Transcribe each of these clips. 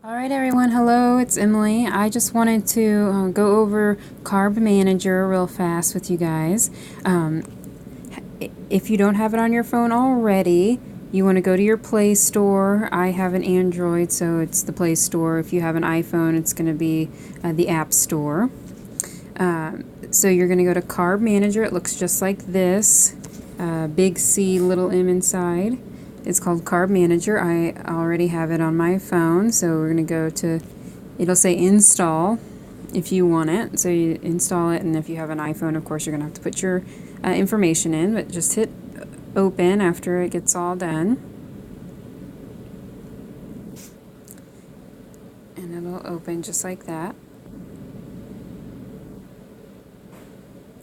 Alright everyone, hello, it's Emily. I just wanted to go over Carb Manager real fast with you guys. If you don't have it on your phone already, you want to go to your Play Store. I have an Android, so it's the Play Store. If you have an iPhone, it's going to be the App Store. So you're going to go to Carb Manager. It looks just like this. Big C, little m inside. It's called Carb Manager. I already have it on my phone, so we're going to go to, it'll say install if you want it. So you install it, and if you have an iPhone, of course, you're going to have to put your information in, but just hit open after it gets all done. And it'll open just like that.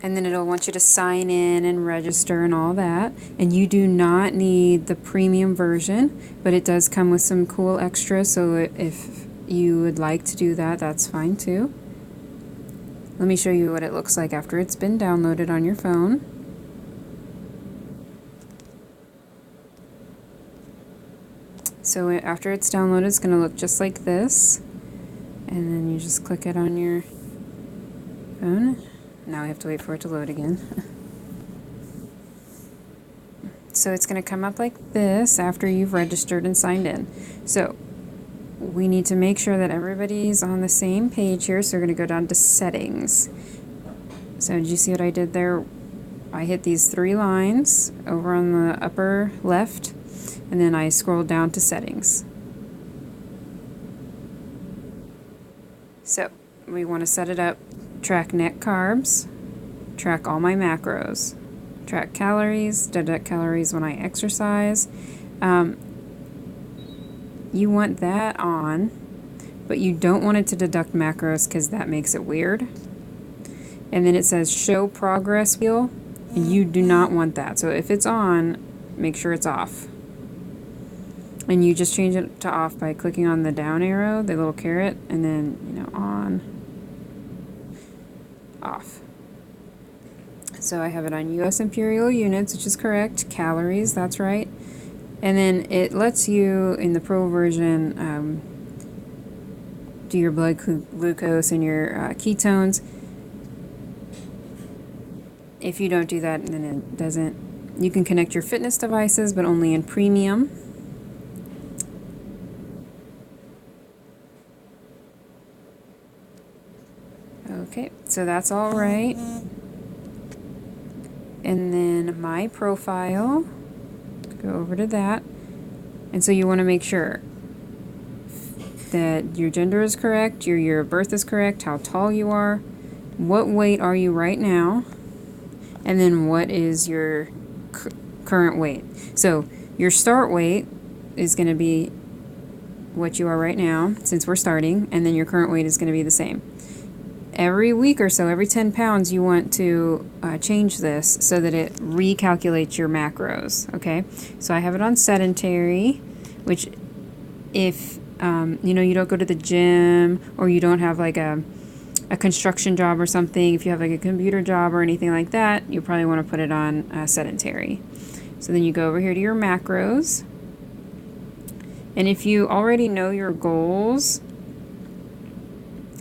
And then it'll want you to sign in and register and all that. And you do not need the premium version, but it does come with some cool extras. So if you would like to do that, that's fine too. Let me show you what it looks like after it's been downloaded on your phone. So after it's downloaded, it's going to look just like this. And then you just click it on your phone. Now I have to wait for it to load again. So it's going to come up like this after you've registered and signed in. So we need to make sure that everybody's on the same page here. So we're going to go down to settings. So did you see what I did there? I hit these three lines over on the upper left, and then I scrolled down to settings. So we want to set it up. Track net carbs, track all my macros, track calories, deduct calories when I exercise. You want that on, but you don't want it to deduct macros because that makes it weird. And then it says show progress wheel, and you do not want that. So if it's on, make sure it's off. And you just change it to off by clicking on the down arrow, the little caret, and then, on, off. So I have it on US imperial units, which is correct. Calories, that's right. And then it lets you, in the Pro version, do your blood glucose and your ketones. If you don't do that, then it doesn't. You can connect your fitness devices, but only in premium. Okay, so that's all right. And then my profile, go over to that. And so you want to make sure that your gender is correct, your year of birth is correct, how tall you are, what weight are you right now, and then what is your current weight. So your start weight is going to be what you are right now, since we're starting, and then your current weight is going to be the same. Every week or so, every 10 pounds, you want to change this so that it recalculates your macros, okay? So I have it on sedentary, which if, you don't go to the gym or you don't have like a construction job or something, if you have like a computer job or anything like that, you probably want to put it on sedentary. So then you go over here to your macros. And if you already know your goals,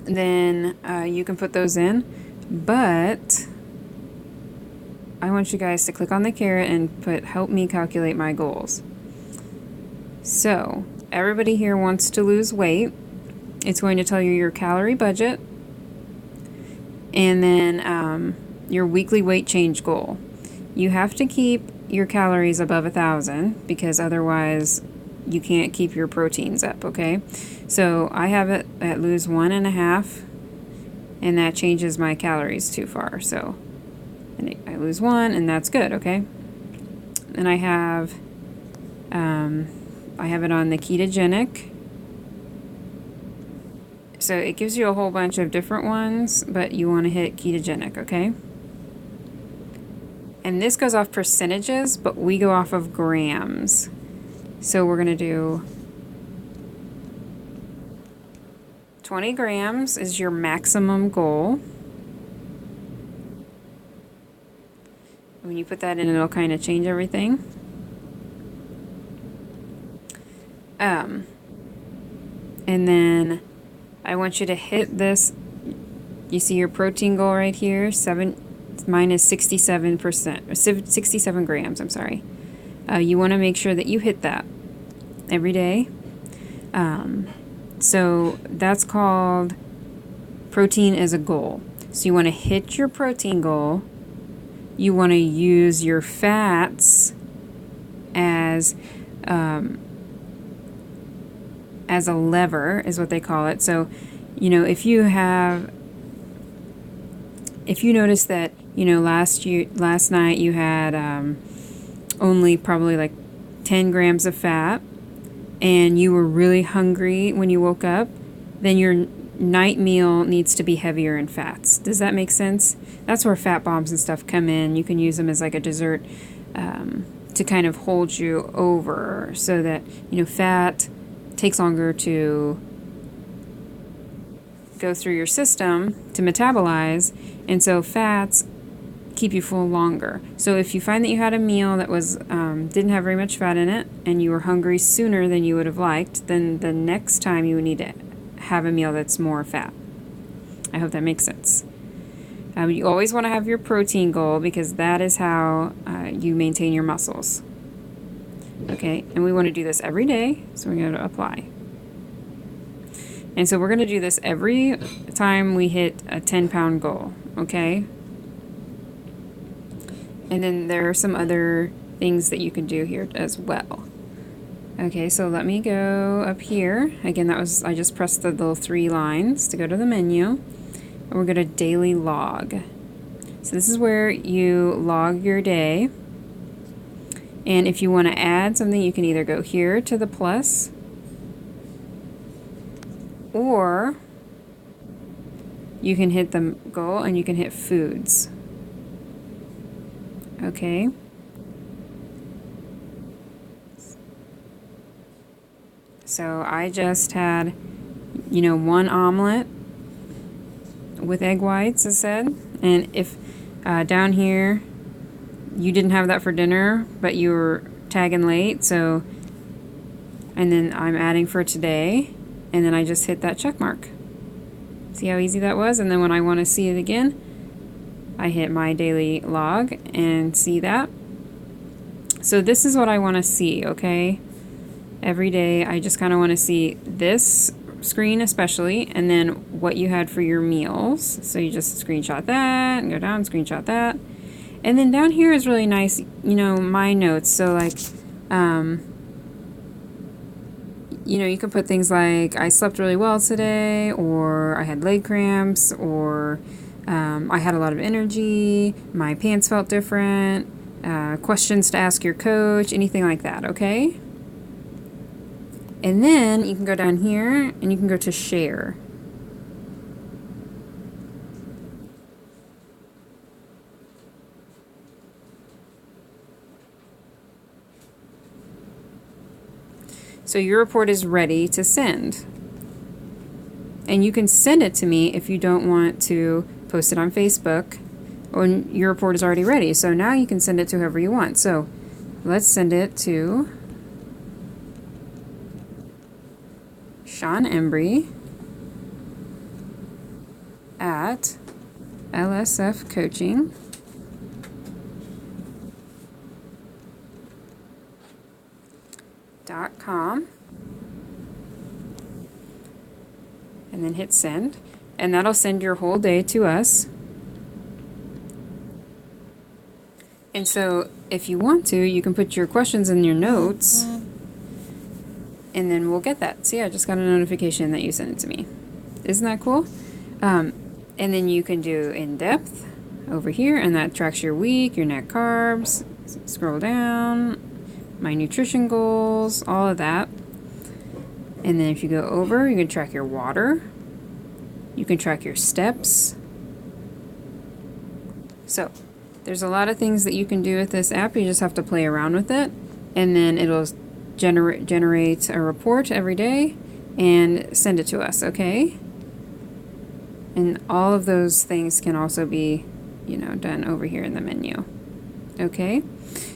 then you can put those in, but I want you guys to click on the caret and put help me calculate my goals. So everybody here wants to lose weight. It's going to tell you your calorie budget and then your weekly weight change goal. You have to keep your calories above 1,000 because otherwise you can't keep your proteins up, okay? So I have it at lose 1.5, and that changes my calories too far. So I lose 1, and that's good, okay? And I have it on the ketogenic. So it gives you a whole bunch of different ones, but you want to hit ketogenic, okay? And this goes off percentages, but we go off of grams. So we're going to do 20 grams is your maximum goal. When you put that in, it'll kind of change everything. And then I want you to hit this. You see your protein goal right here, mine is 67%, 67 grams, I'm sorry. You want to make sure that you hit that every day. So that's called protein as a goal. So you want to hit your protein goal. You want to use your fats as a lever, is what they call it. So, if you notice that, last night you had only probably like 10 grams of fat, and you were really hungry when you woke up, then your night meal needs to be heavier in fats. Does that make sense? That's where fat bombs and stuff come in. You can use them as like a dessert to kind of hold you over, so that, fat takes longer to go through your system to metabolize, and so fats keep you full longer. So if you find that you had a meal that was didn't have very much fat in it, and you were hungry sooner than you would have liked, then the next time you would need to have a meal that's more fat. I hope that makes sense. You always want to have your protein goal, because that is how you maintain your muscles. Okay, and we want to do this every day, so we're going to apply. And so we're going to do this every time we hit a 10-pound goal, okay? And then there are some other things that you can do here as well. Okay, so let me go up here. Again, I just pressed the little 3 lines to go to the menu. And we're going to daily log. So this is where you log your day. And if you want to add something, you can either go here to the plus, or you can hit the goal and you can hit foods. Okay. So I just had, 1 omelet with egg whites, as said. And if down here you didn't have that for dinner, but you were tagging late, so, and then I'm adding for today, and then I just hit that check mark. See how easy that was? And then when I want to see it again, I hit my daily log and see that. So this is what I want to see, okay? Every day I just kind of want to see this screen especially, and then what you had for your meals. So you just screenshot that and go down, screenshot that. And then down here is really nice, my notes. So like, you can put things like, I slept really well today, or I had leg cramps, or I had a lot of energy, my pants felt different, questions to ask your coach, anything like that, okay? And then you can go down here and you can go to share. So your report is ready to send. And you can send it to me if you don't want to post it on Facebook, or your report is already ready. So now you can send it to whoever you want. So let's send it to Sean Embry at lsfcoaching.com, and then hit send, and that'll send your whole day to us. And so if you want to, you can put your questions in your notes, and then we'll get that. See, I just got a notification that you sent it to me. Isn't that cool? And then you can do in-depth over here, and that tracks your week, your net carbs. Scroll down, my nutrition goals, all of that. And then if you go over, you can track your water. You can track your steps. So there's a lot of things that you can do with this app. You just have to play around with it, and then it'll generate a report every day and send it to us, okay? And all of those things can also be, done over here in the menu, okay?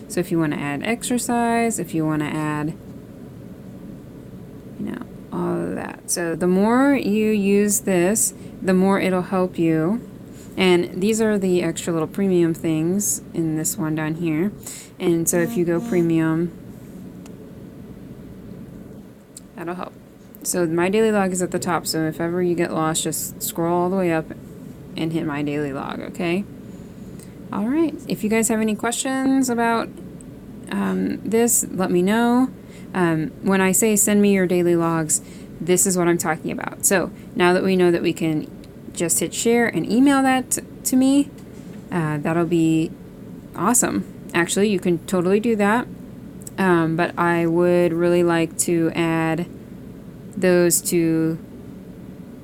So if you want to add exercise, if you want to add, all of that. So the more you use this, the more it'll help you. And these are the extra little premium things in this one down here. And so if you go premium, that'll help. So my daily log is at the top. So if ever you get lost, just scroll all the way up and hit my daily log, okay? All right. If you guys have any questions about this, let me know. When I say send me your daily logs, this is what I'm talking about. So now that we know that we can just hit share and email that to me, that'll be awesome. Actually, you can totally do that. But I would really like to add those to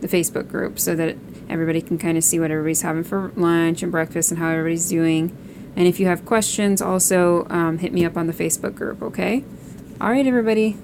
the Facebook group so that everybody can kind of see what everybody's having for lunch and breakfast and how everybody's doing. And if you have questions, also hit me up on the Facebook group, okay? All right, everybody.